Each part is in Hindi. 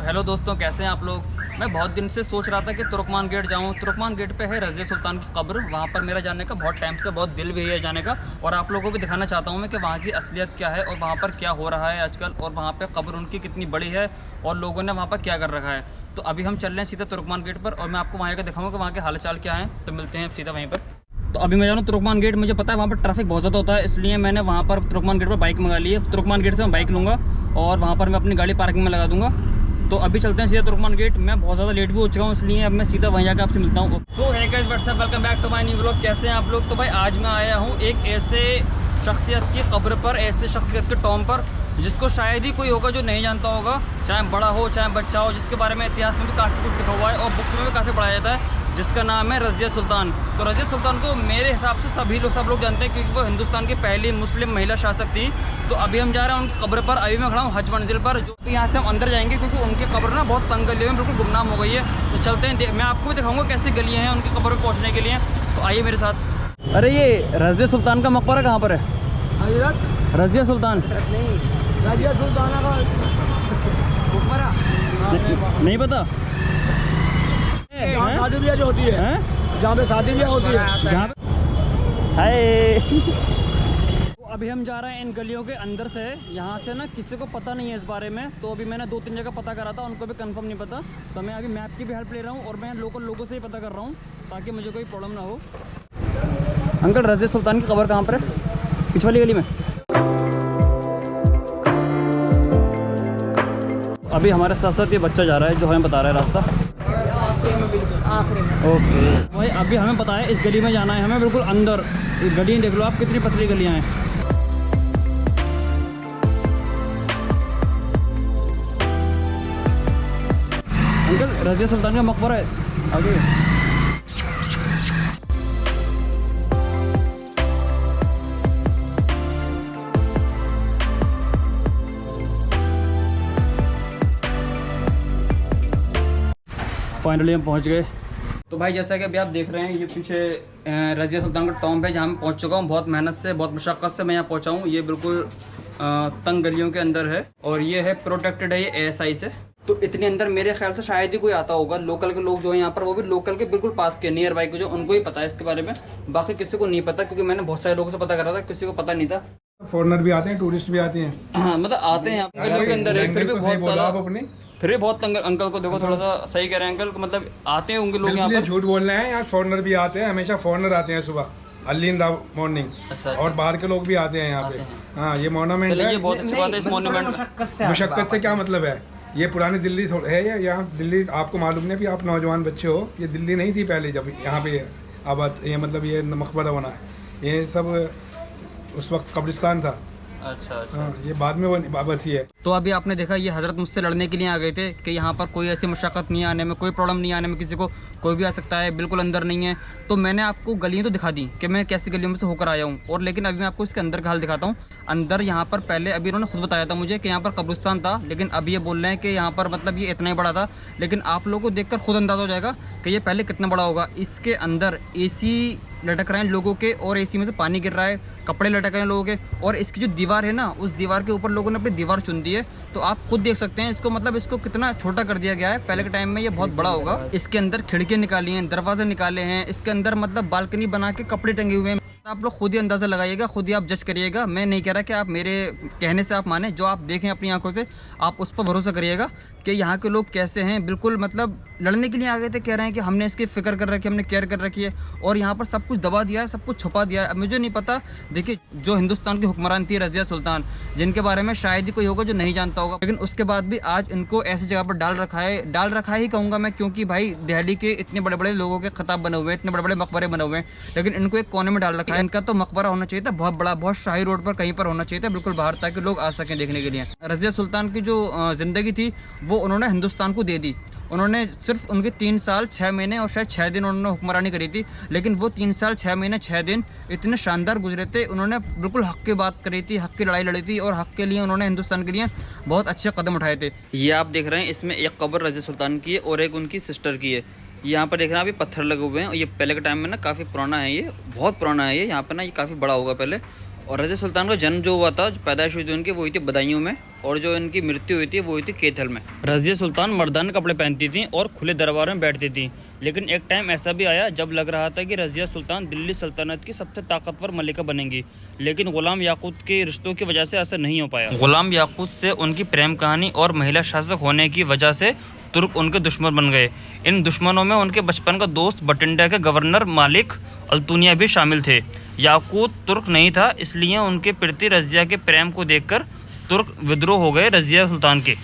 तो हेलो दोस्तों, कैसे हैं आप लोग। मैं बहुत दिन से सोच रहा था कि तुर्कमान गेट जाऊं। तुर्कमान गेट पे है रज़िया सुल्तान की कब्र। वहां पर मेरा जाने का बहुत टाइम से बहुत दिल भी है जाने का, और आप लोगों को भी दिखाना चाहता हूं मैं कि वहां की असलियत क्या है और वहां पर क्या हो रहा है आजकल, और वहां पर कब्र उनकी कितनी बड़ी है और लोगों ने वहाँ पर क्या कर रखा है। तो अभी हम चल रहे हैं सीधा तुर्कमान गेट पर, और मैं आपको वहाँ का दिखाऊँगा कि वहाँ के हाल चाल क्या है। तो मिलते हैं सीधा वहीं पर। तो अभी मैं जा रहा हूँ तुर्कमान गेट। मुझे पता है वहाँ पर ट्रैफिक बहुत ज़्यादा होता है, इसलिए मैंने वहाँ पर तुर्कमान गेट पर बाइक मंगा ली है। तुर्कमान गेट से मैं बाइक लूँगा और वहाँ पर मैं अपनी गाड़ी पार्किंग में लगा दूँगा। तो अभी चलते हैं सीधा तुर्कमान गेट। मैं बहुत ज़्यादा लेट भी हो चुका हूँ, इसलिए अब मैं सीधा वहीं जाकर आपसे मिलता हूँ। So hey guys, what's up, welcome back to my new vlog. कैसे हैं आप लोग। तो भाई आज मैं आया हूँ एक ऐसे शख्सियत की कब्र पर, ऐसे शख्सियत के टॉम पर जिसको शायद ही कोई होगा जो नहीं जानता होगा, चाहे बड़ा हो चाहे बच्चा हो, जिसके बारे में इतिहास में भी काफ़ी कुछ लिखा हुआ है और बुक्स में भी काफ़ी पढ़ाया जाता है, जिसका नाम है रज़िया सुल्तान। तो रज़िया सुल्तान को मेरे हिसाब से सब लोग जानते हैं, क्योंकि वो हिंदुस्तान की पहली मुस्लिम महिला शासक थी। तो अभी हम जा रहे हैं उनकी कब्र पर। अभी मैं खड़ा हूँ हज मंजिल पर, जो भी यहाँ से हम अंदर जाएंगे, क्योंकि उनकी कब्र ना बहुत तंग गली में बिल्कुल गुमनाम हो गई है। तो चलते हैं, मैं आपको भी दिखाऊंगा कैसी गलियाँ हैं उनकी कब्र पर पहुँचने के लिए। तो आइए मेरे साथ। अरे ये रज़िया सुल्तान का मकबरा कहाँ पर है। रज़िया सुल्तान नहीं, रज़िया सुल्तान का मकबरा नहीं पता। जहाँ शादी ब्याह जो होती है, जहाँ पे शादी ब्याह होती है। हाय। तो अभी हम जा रहे हैं इन गलियों के अंदर से। यहाँ से ना किसी को पता नहीं है इस बारे में, तो अभी मैंने 2-3 जगह पता करा था, उनको भी कंफर्म नहीं पता। तो मैं अभी मैप की भी हेल्प ले रहा हूँ और मैं लोकल लोगों से ही पता कर रहा हूँ ताकि मुझे कोई प्रॉब्लम ना हो। अंकल, रज़िया सुल्तान की कब्र कहाँ पर है। पिछवाली गली में। अभी हमारे साथ साथ ये बच्चा जा रहा है जो हमें बता रहा है रास्ता। ओके भाई, अभी हमें पता है इस गली में जाना है हमें, बिल्कुल अंदर। गली देख लो आप, कितनी पतली गलियां हैं। अंकल, रज़िया सुल्तान का मकबरा है आगे। फाइनली हम पहुंच गए। तो भाई जैसा कि अभी आप देख रहे हैं, ये पीछे रज़िया सुल्तान का टॉम्ब है, जहाँ मैं पहुंच चुका हूँ। बहुत मेहनत से, बहुत मशक्क़त से मैं यहाँ पहुंचा हूँ। ये बिल्कुल तंग गलियों के अंदर है, और ये है प्रोटेक्टेड है ये ASI से। तो इतने अंदर मेरे ख्याल से शायद ही कोई आता होगा। लोकल के लोग जो है यहाँ पर, वो भी लोकल के बिल्कुल पास के नियर बाई के, जो उनको ही पता है इसके बारे में। बाकी किसी को नहीं पता, क्योंकि मैंने बहुत सारे लोगों से पता करा था, किसी को पता नहीं था। फॉरेनर भी आते हैं, टूरिस्ट भी आते हैं। हाँ, मतलब आते हैं यहाँ के अंदर है, फिर भी बहुत ज़्यादा। फिर भी बहुत तंग। अंकल को देखो, थोड़ा सा सही कह रहे हैं अंकल, मतलब आते हैं होंगे लोग यहाँ पर। झूठ बोल रहे हैं, यहाँ फॉरेनर भी आते हैं, हमेशा फॉरेनर आते हैं सुबह अर्ली इन द मॉर्निंग। अच्छा। और बाहर के लोग भी आते हैं यहाँ पे। हाँ, ये मोनूमेंट है। ये बहुत अच्छी बात है इस मोन्यूमेंट। मुशक्कत से क्या मतलब है, ये पुरानी दिल्ली है। या यहाँ दिल्ली आपको मालूम नहीं, भी आप नौजवान बच्चे हो, ये दिल्ली नहीं थी पहले जब यहाँ पे आबाद, ये मतलब ये मकबरा बना है। ये सब उस वक्त कब्रिस्तान था। अच्छा। हाँ, ये बाद में बस ये है। तो अभी आपने देखा, ये हजरत मुझसे लड़ने के लिए आ गए थे कि यहाँ पर कोई ऐसी मशक्कत नहीं आने में, कोई प्रॉब्लम नहीं आने में, किसी को कोई भी आ सकता है, बिल्कुल अंदर नहीं है। तो मैंने आपको गलियाँ तो दिखा दी कि मैं कैसी गलियों में से होकर आया हूँ, और लेकिन अभी मैं आपको इसके अंदर का हाल दिखाता हूँ। अंदर यहाँ पर पहले अभी इन्होंने खुद बताया था मुझे कि यहाँ पर कब्रिस्तान था, लेकिन अभी ये बोल रहे हैं कि यहाँ पर मतलब ये इतना ही बड़ा था। लेकिन आप लोगों को देखकर खुद अंदाजा हो जाएगा कि ये पहले कितना बड़ा होगा। इसके अंदर AC लटक रहे हैं लोगों के, और AC में से पानी गिर रहा है, कपड़े लटक रहे हैं लोगों के, और इसकी जो दीवार है ना, उस दीवार के ऊपर लोगों ने अपनी दीवार चुन दी है। तो आप खुद देख सकते हैं इसको, मतलब इसको कितना छोटा कर दिया गया है। पहले के टाइम में ये बहुत बड़ा होगा। इसके अंदर खिड़कियाँ निकाली हैं, दरवाजे निकाले हैं, इसके अंदर मतलब बालकनी बना के कपड़े टंगे हुए हैं। आप लोग खुद ही अंदाज़ा लगाइएगा, खुद ही आप जज करिएगा। मैं नहीं कह रहा कि आप मेरे कहने से आप माने, जो आप देखें अपनी आंखों से आप उस पर भरोसा करिएगा कि यहाँ के लोग कैसे हैं। बिल्कुल मतलब लड़ने के लिए आ गए थे, कह रहे हैं कि हमने इसकी फ़िक्र कर रखी है, हमने केयर कर रखी है, और यहाँ पर सब कुछ दबा दिया है, सब कुछ छुपा दिया है। अब मुझे नहीं पता। देखिए, जो हिंदुस्तान की हुक्मरान थी रज़िया सुल्तान, जिनके बारे में शायद ही कोई होगा जो नहीं जानता होगा, लेकिन उसके बाद भी आज इनको ऐसी जगह पर डाल रखा है ही कहूँगा मैं, क्योंकि भाई दिल्ली के इतने बड़े बड़े लोगों के खिताब बने हुए हैं, इतने बड़े बड़े मकबरे बने हुए हैं, लेकिन इनको एक कोने में डाल रखा है। इनका तो मकबरा होना चाहिए था बहुत बड़ा, बहुत शाही रोड पर कहीं पर होना चाहिए था, बिल्कुल बाहर, ताकि लोग आ सकें देखने के लिए। रज़िया सुल्तान की जो ज़िंदगी थी वो उन्होंने हिंदुस्तान को दे दी। उन्होंने सिर्फ उनके 3 साल 6 महीने और शायद 6 दिन उन्होंने हुक्मरानी करी थी, लेकिन वो 3 साल 6 महीने 6 दिन इतने शानदार गुजरे थे। उन्होंने बिल्कुल हक़ की बात करी थी, हक़ की लड़ाई लड़ी थी, और हक़ के लिए उन्होंने हिंदुस्तान के लिए बहुत अच्छे कदम उठाए थे। ये आप देख रहे हैं, इसमें एक कब्र रज़िया सुल्तान की है और एक उनकी सिस्टर की है। यहाँ पर देख रहे हैं अभी पत्थर लगे हुए हैं। ये पहले के टाइम में ना काफ़ी पुराना है, ये बहुत पुराना है। ये यहाँ पर ना ये काफ़ी बड़ा होगा पहले, और रज़िया सुल्तान का जन्म जो हुआ था, जो पैदाइश हुई थी उनकी, वो हुई थी बदायूं में, और जो इनकी मृत्यु हुई थी वो हुई थी कैथल में। रज़िया सुल्तान मर्दाना कपड़े पहनती थी और खुले दरबार में बैठती थी, लेकिन एक टाइम ऐसा भी आया जब लग रहा था कि रज़िया सुल्तान दिल्ली सल्तनत की सबसे ताकतवर मलिका बनेंगी, लेकिन गुलाम याकूत के रिश्तों की वजह से ऐसा नहीं हो पाया। गुलाम याकूत से उनकी प्रेम कहानी और महिला शासक होने की वजह से तुर्क उनके दुश्मन बन गए। इन दुश्मनों में उनके बचपन का दोस्त बटिंडा के गवर्नर मालिक अल्तुनिया भी शामिल थे। याकूत तुर्क नहीं था, इसलिए उनके प्रति रज़िया के प्रेम को देखकर तुर्क विद्रोह हो गए रज़िया सुल्तान के,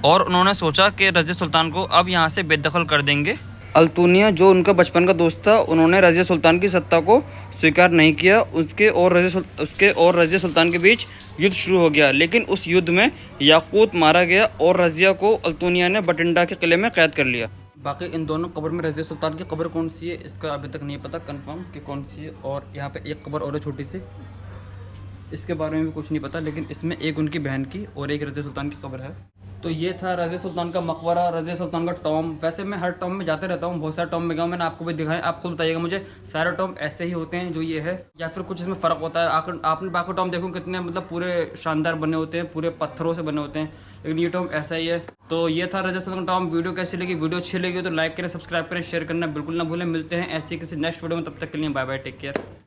और उन्होंने सोचा कि रज़िया सुल्तान को अब यहाँ से बेदखल कर देंगे। अल्तुनिया जो उनका बचपन का दोस्त था, उन्होंने रज़िया सुल्तान की सत्ता को स्वीकार नहीं किया। उसके और रज़िया सुल्तान के बीच युद्ध शुरू हो गया, लेकिन उस युद्ध में याकूत मारा गया और रज़िया को अल्तुनिया ने बटिंडा के किले में कैद कर लिया। बाकी इन दोनों कब्र में रज़िया सुल्तान की कब्र कौन सी है इसका अभी तक नहीं पता कंफर्म कि कौन सी है, और यहाँ पे एक कब्र और है छोटी सी, इसके बारे में भी कुछ नहीं पता, लेकिन इसमें एक उनकी बहन की और एक रज़िया सुल्तान की कब्र है। तो ये था रज़िया सुल्तान का मकबरा, रज़िया सुल्तान का टॉम। वैसे मैं हर टॉम में जाते रहता हूँ, बहुत सारे टॉम में गया हूँ, मैंने आपको भी दिखाया। आप खुद बताइएगा मुझे, सारे टॉम ऐसे ही होते हैं जो ये है, या फिर कुछ इसमें फ़र्क होता है? आपने बाकी टॉम देखो कितने मतलब पूरे शानदार बने होते हैं, पूरे पत्थरों से बने होते हैं, लेकिन ये टॉम ऐसा ही है। तो ये था रज़िया सुल्तान का टॉम। वीडियो कैसी लगी? वीडियो अच्छी लगी तो लाइक करें, सब्सक्राइब करें, शेयर करना बिल्कुल ना भूलें। मिलते हैं ऐसी किसी नेक्स्ट वीडियो में, तब तक के लिए बाय बाय, टेक केयर।